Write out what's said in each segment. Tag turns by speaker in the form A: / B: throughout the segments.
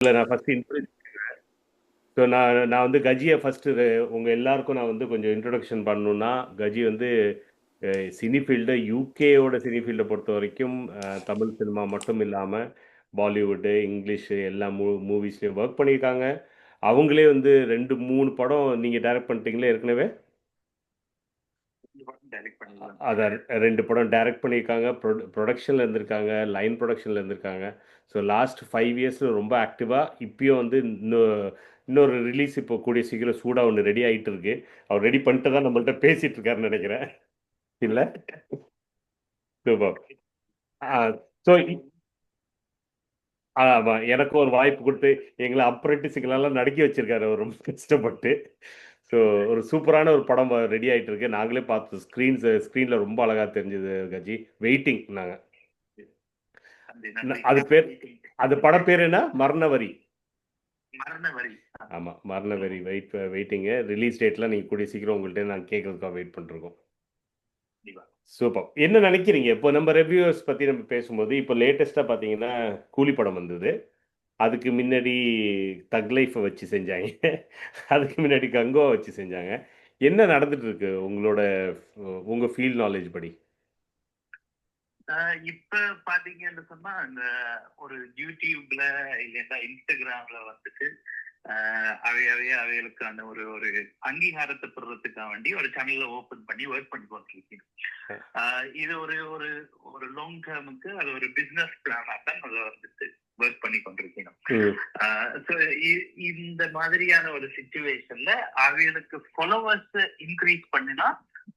A: இல்ல நான் first introduce so நான் வந்து கஜியை ஃபர்ஸ்ட் உங்க எல்லாருக்கும் நான் வந்து கொஞ்சம் இன்ட்ரோடக்ஷன் பண்ணணும்னா கஜி வந்து சினி ஃபீல்டு யூகேயோட சினி ஃபீல்டை பொறுத்த வரைக்கும் தமிழ் சினிமா மட்டும் இல்லாமல் பாலிவுட்டு இங்கிலீஷு எல்லா மூவிஸ்லையும் ஒர்க் பண்ணியிருக்காங்க. அவங்களே வந்து 2 3 படம் நீங்கள் டைரக்ட் பண்ணிட்டீங்களே ஏற்கனவே. அதான் 2 படம் டைரக்ட் பண்ணியிருக்காங்க. ப்ரொடக்ஷனில் இருந்திருக்காங்க, லைன் ப்ரொடக்ஷனில் இருந்திருக்காங்க. ஸோ லாஸ்ட் 5 இயர்ஸில் ரொம்ப ஆக்டிவாக இப்பயும் வந்து இன்னொரு ரிலீஸ் இப்போ கூடிய சீக்கிரம் சூடாக ஒன்று ரெடி ஆகிட்டு இருக்கு. அவர் ரெடி பண்ணிட்டு தான் நம்மள்ட்ட பேசிட்டு இருக்காருன்னு நினைக்கிறேன். இல்லை சூப்பர். ஸோ ஆமாம், எனக்கும் ஒரு வாய்ப்பு கொடுத்து எங்களை அப்ரெண்டிஸுங்களெல்லாம் நடுக்கி வச்சிருக்காரு அவர் ரொம்ப கஷ்டப்பட்டு. ஸோ ஒரு சூப்பரான ஒரு படம் ரெடி ஆகிட்டு இருக்கு. நாங்களே பார்த்து ஸ்க்ரீனில் ரொம்ப அழகாக தெரிஞ்சது கஜி. வெயிட்டிங் நாங்கள். அது பேர் அது படம் பேர் என்ன? மரணவரி. ஆமாம், மரணவரி. வெயிட்டிங்கு. ரிலீஸ் டேட்லாம் நீங்கள் கூடிய சீக்கிரம் உங்கள்கிட்ட நாங்கள் கேட்கறதுக்காக வெயிட் பண்ணிருக்கோம். சூப்பர். என்ன நினைக்கிறீங்க இப்போ நம்ம ரிவ்யூவர்ஸ் பற்றி நம்ம பேசும்போது இப்போ லேட்டஸ்ட்டாக பார்த்தீங்கன்னா கூலி படம் வந்தது. அதுக்கு முன்னாடி தக் லைஃப்பை வச்சு செஞ்சாங்க. அதுக்கு முன்னாடி கங்கோவை வச்சு செஞ்சாங்க. என்ன நடந்துட்டு இருக்கு உங்களோட உங்கள் ஃபீல்ட் நாலேஜ் படி?
B: இப்ப பாத்தீங்கன்னு சொன்னா இந்த ஒரு யூடியூப்ல இல்லைன்னா இன்ஸ்டாகிராம்ல வந்துட்டு அவைகளுக்கு அந்த ஒரு ஒரு அங்கீகாரத்தை பெறதுக்காக வேண்டி ஒரு சேனல்ல ஓபன் பண்ணி ஒர்க் பண்ணி கொண்டிருக்கேன். இது ஒரு ஒரு ஒரு லாங் டேர்முக்கு அது ஒரு பிசினஸ் பிளானா தான் அதை வந்துட்டு ஒர்க் பண்ணி கொண்டிருக்கேன். இந்த மாதிரியான ஒரு சிச்சுவேஷன்ல அவைகளுக்கு ஃபாலோவர்ஸ் இன்க்ரீஸ் பண்ணினா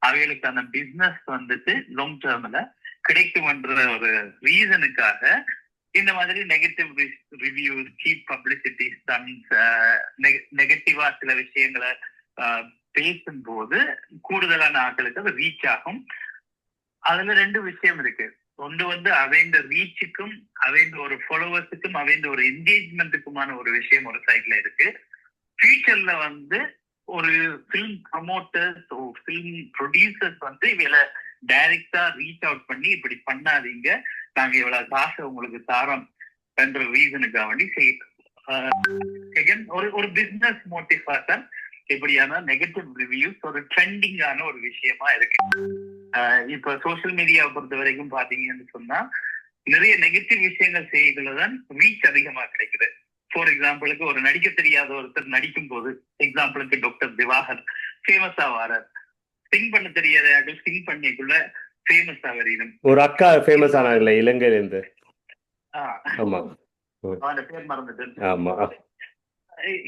B: அவைகளுக்கான பிசினஸ் வந்துட்டு லாங் டேர்ம்ல கிடைக்கும்ன்ற ஒரு ரீசனுக்காக இந்த மாதிரி negative reviews, cheap publicity stunts, நெகட்டிவா சில விஷயங்களை பேசும்போது கூடுதலான ஆட்களுக்கு அது ரீச் ஆகும். அதுல 2 விஷயம் இருக்கு. ஒன்று வந்து அவைந்த ரீச்சுக்கும் அவைந்த ஒரு ஃபாலோவர்ஸுக்கும் அவைந்த ஒரு என்கேஜ்மெண்ட்டுக்குமான ஒரு விஷயம் ஒரு சைட்ல இருக்கு. ஃபியூச்சர்ல வந்து ஒரு ஃபிலிம் ப்ரொமோட்டர்ஸ், ஃபிலிம் ப்ரொடியூசர்ஸ் வந்து இவளை டைரக்டா ரீச் அவுட் பண்ணி இப்படி பண்ணாதீங்க, நாங்க இவ்வளவு காசு உங்களுக்கு தாரோம் என்ற ரீசனுக்காக வேண்டி ஒரு பிசினஸ் மோட்டிவா தான் இப்படியான நெகட்டிவ் ரிவ்யூஸ் ஒரு ட்ரெண்டிங்கான ஒரு விஷயமா இருக்கு. இப்ப சோசியல் மீடியாவை பொறுத்த வரைக்கும் பாத்தீங்கன்னு சொன்னா நிறைய நெகட்டிவ் விஷயங்கள் செய்யறதுலதான் ரீச் அதிகமா கிடைக்குது. ஃபார் எக்ஸாம்பிளுக்கு ஒரு நடிக்க தெரியாத ஒருத்தர் நடிக்கும் போது, எக்ஸாம்பிளுக்கு டாக்டர் திவாகர் ஃபேமஸா வாரார். சிங் பண்ண தெரியாத யாரும் சிங் பண்ணிக்குள்ள ஃபேமஸ் ஆவரீனும்.
A: ஒரு அக்கா ஃபேமஸ் ஆனாங்கல்ல இலங்கையில இருந்து. ஆமா,
B: அவன் பேர் மறந்துட்டு.
A: ஆமா,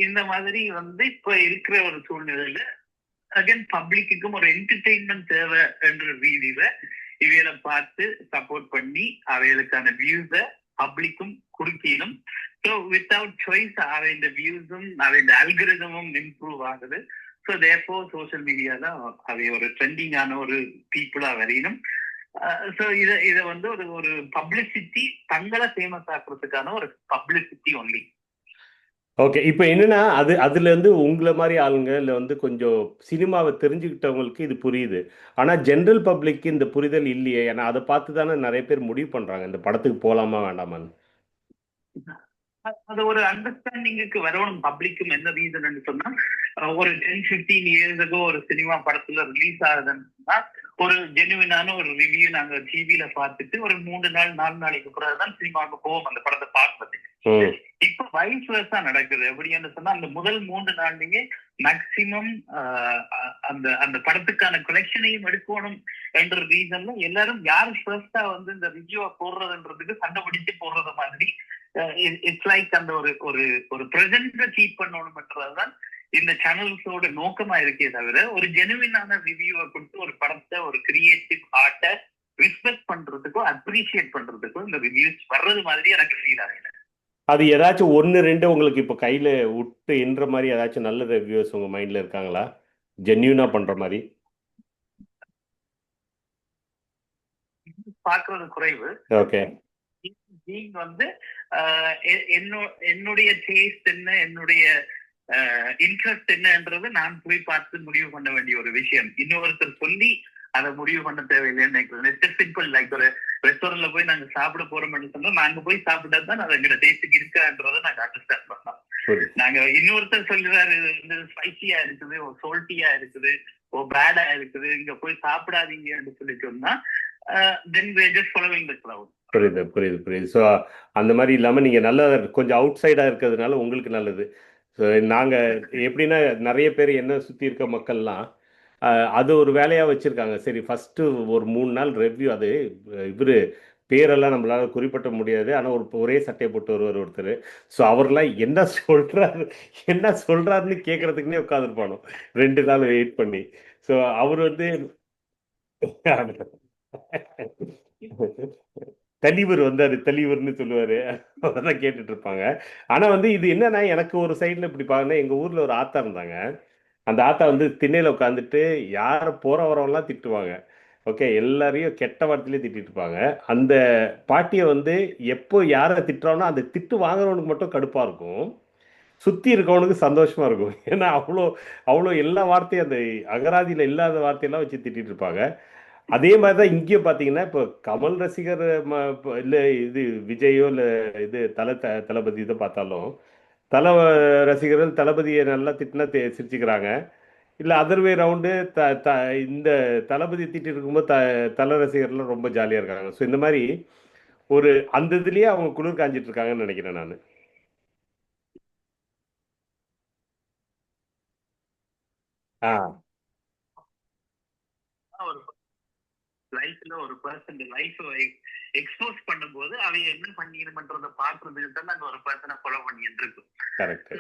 B: இந்த மாதிரி வந்து இப்ப இருக்கிற ஒரு சூழ்நிலையில அகைன் பப்ளிக்கும் ஒரு என்டர்டெயின்மெண்ட் தேவை என்ற ரீதியில இவையில பார்த்து சப்போர்ட் பண்ணி அவைகளுக்கான வியூஸ பப்ளிக்கும் குறுக்கிடும். ஸோ வித்தவுட் சாய்ஸ் அவைந்த வியூஸும் அவைந்த அல்கரிதமும் இம்ப்ரூவ் ஆகுது. ஸோ தேர்ஃபோர் சோசியல் மீடியால அவை ஒரு ட்ரெண்டிங்கான ஒரு பீப்புளா வரையணும். ஸோ இதை வந்து ஒரு ஒரு பப்ளிசிட்டி, தங்களை ஃபேமஸ் ஆக்குறதுக்கான ஒரு பப்ளிசிட்டி ஒன்லி.
A: ஓகே. இப்போ என்னன்னா அதுல இருந்து உங்களை மாதிரி ஆளுங்க இல்லை வந்து கொஞ்சம் சினிமாவை தெரிஞ்சுக்கிட்டவங்களுக்கு இது புரியுது. ஆனால் ஜென்ரல் பப்ளிக்கு இந்த புரிதல் இல்லையே. ஏன்னா அதை பார்த்து தானே நிறைய பேர் முடிவு பண்றாங்க இந்த படத்துக்கு போகலாமா வேண்டாமான்னு.
B: அது ஒரு அண்டர்ஸ்டாண்டிங்குக்கு வரணும் பப்ளிக்கும். என்ன ரீசன் சொன்னா ஒரு 10-15 இயர்ஸுக்கு ஒரு சினிமா படத்துல ரிலீஸ் ஆகுதுன்னு சொன்னா ஒரு ஜெனுவினான ஒரு ரிவ்யூ நாங்க டிவியில பார்த்துட்டு ஒரு 3 நாள் 4 நாளைக்கு பிறகுதான் சினிமாவுக்கு போவோம் அந்த படத்தை பார்ப்பதுக்கு. இப்ப வைஸ் வெர்சா நடக்குது. எப்படின்னு சொன்னா அந்த முதல் 3 நாள்லயே மேக்சிமம் அந்த அந்த படத்துக்கான கலெக்ஷனையும் எடுக்கணும் என்ற ரீசன்ல எல்லாரும் யாரு ஃபர்ஸ்டா வந்து இந்த ரிவ்யூவை போடுறதுன்றதுக்கு சண்டை பிடிச்சு போடுறது மாதிரி இட்ஸ் லைக் அந்த ஒரு ஒரு ஒரு பிரசன்ட கீப் பண்ணணும்ன்றதுதான் இந்த சேனல்ஸோட நோக்கமா இருக்கே தவிர ஒரு ஜெனுவினான ரிவ்யூவை கொடுத்து ஒரு படத்தை ஒரு கிரியேட்டிவ் ஆர்ட்டை ரெஸ்பெக்ட் பண்றதுக்கும் அப்ரிஷியேட் பண்றதுக்கும் இந்த ரிவ்யூஸ் வர்றது மாதிரி எனக்கு ஃபீல் ஆகல.
A: அது ஏதாச்சும் 1-2 உங்களுக்கு இப்போ கையில விட்டு என்ற மாதிரி ஏதாச்சும் நல்ல ரிவ்யூஸ் உங்க மைண்ட்ல இருக்காங்களா, ஜென்யூனா பண்ற மாதிரி?
B: பாக்குறது குறைவு.
A: ஓகே.
B: வந்து என்னுடைய டேஸ்ட் என்ன, என்னுடைய இன்ட்ரெஸ்ட் என்னன்றது நான் போய் பார்த்து முடிவு பண்ண வேண்டிய ஒரு விஷயம். இன்னொருத்தர் சொல்லி அதை முடிவு பண்ண தேவையில்லைன்னு நினைக்கிறேன். சிம்பிள். லைக் ஒரு ரெஸ்டாரண்ட்ல போய் நாங்க சாப்பிட போறோம்னு சொன்னா நாங்க போய் சாப்பிட்டா தான் அது எங்க டேஸ்ட்டுக்கு இருக்கான்றதை நாங்க அண்டர்ஸ்டாண்ட் பண்ணலாம். நாங்க இன்னொருத்தர் சொல்றாரு வந்து ஸ்பைசியா இருக்குது, சோல்ட்டியா இருக்குது, பேடா இருக்குது, இங்க போய் சாப்பிடாதீங்கன்னு சொல்லி சொன்னா then we are just following the crowd.
A: புரியுது. ஸோ அந்த மாதிரி இல்லாமல் நீங்கள் நல்லா கொஞ்சம் அவுட் சைடாக இருக்கிறதுனால உங்களுக்கு நல்லது. ஸோ நாங்கள் எப்படின்னா நிறைய பேர் என்ன சுற்றி இருக்க மக்கள்லாம் அது ஒரு வேலையாக வச்சுருக்காங்க. சரி ஃபஸ்ட்டு ஒரு 3 நாள் ரெவ்யூ. அது இவர் பேரெல்லாம் நம்மளால் குறிப்பிட்ட முடியாது. ஆனால் ஒரே சட்டையை போட்டு வருவார் ஒருத்தர். ஸோ அவர்லாம் என்ன சொல்கிறாருன்னு கேட்குறதுக்குன்னே உட்காந்துருப்பானோ 2 நாள் வெயிட் பண்ணி. ஸோ அவர் வந்து தலைவர் வந்தாரு, தலைவர்னு சொல்லுவாரு. அதெல்லாம் கேட்டுட்டு இருப்பாங்க. ஆனா வந்து இது என்னன்னா, எனக்கு ஒரு சைடுல இப்படி பாருன்னா, எங்க ஊர்ல ஒரு ஆத்தா இருந்தாங்க. அந்த ஆத்தா வந்து திண்ணையில உட்காந்துட்டு யார போற வரவெல்லாம் திட்டுவாங்க. ஓகே, எல்லாரையும் கெட்ட வார்த்தையிலே திட்டிட்டு இருப்பாங்க. அந்த பாட்டிய வந்து எப்போ யார திட்டுறானோ அந்த திட்டு வாங்குறவனுக்கு மட்டும் கடுப்பா இருக்கும். சுத்தி இருக்கவனுக்கு சந்தோஷமா இருக்கும். ஏன்னா அவ்வளோ அவ்வளோ எல்லா வார்த்தையும் அந்த அகராதியில இல்லாத வார்த்தையெல்லாம் வச்சு திட்டிட்டு இருப்பாங்க. அதே மாதிரி தான் இங்கேயும் பார்த்தீங்கன்னா, இப்போ கமல் ரசிகர் இல்ல இது விஜயோ இல்ல இது தளபதி இதை பார்த்தாலும், தல ரசிகர்கள் தளபதியை நல்லா திட்டினா சிரிச்சுக்கிறாங்க. இல்ல அதர் வே ரவுண்டு த த இந்த தளபதி திட்டிட்டு இருக்கும்போது தல ரசிகர்லாம் ரொம்ப ஜாலியா இருக்காங்க. ஸோ இந்த மாதிரி ஒரு அந்த இதுலயே அவங்க குளிர் காஞ்சிட்டு இருக்காங்கன்னு நினைக்கிறேன் நானு. ஆ.
B: ஒரு லைஃப்ல ஒரு பர்சன் லைஃப் எக்ஸ்போஸ் பண்ணும்போது அவங்க என்ன பண்ணிருமன்றத பாக்குறதுக்கு தான் நாங்க ஒரு பர்சனை ஃபாலோ பண்ணிட்டு இருக்கோம்.
A: கரெக்ட்.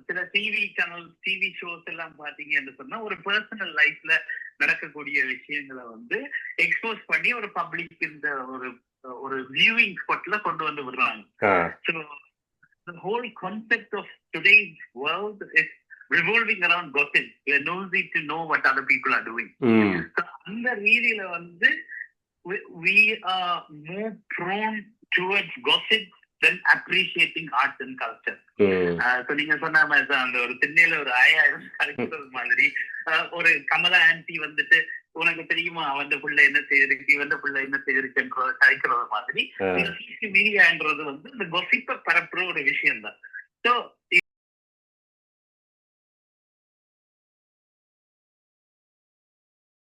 B: சில டிவி சேனல் டிவி ஷோஸ் எல்லாம் பாத்தீங்கன்னு சொன்னா ஒரு பர்சனல் லைஃப்ல நடக்கக்கூடிய விஷயங்களை வந்து எக்ஸ்போஸ் பண்ணி ஒரு பப்ளிக் இந்த ஒரு ஒரு வியூவிங் ஸ்பாட்ல கொண்டு வந்து விடுறாங்க. So the whole concept of today's world is revolving around gossip. We are nosy to know what other people are doing. So அந்த ரீதியில வந்து we are more prone towards gossip than appreciating art and culture. So நீங்க சொன்ன மாதிரி அந்த ஒரு திண்ணையில ஒரு 5000 கழிக்கிறது மாதிரி ஒரு கமலா ஆன்டி வந்துட்டு உனக்கு தெரியுமா அவன் புள்ள என்ன செய்யிருக்கு, இவன் புள்ள என்ன செய்யிருக்குன்றத கழிக்கிறது மாதிரி மீடியான்றது வந்து இந்த கொசிப்பை பரப்புற ஒரு விஷயம் தான். ஸோ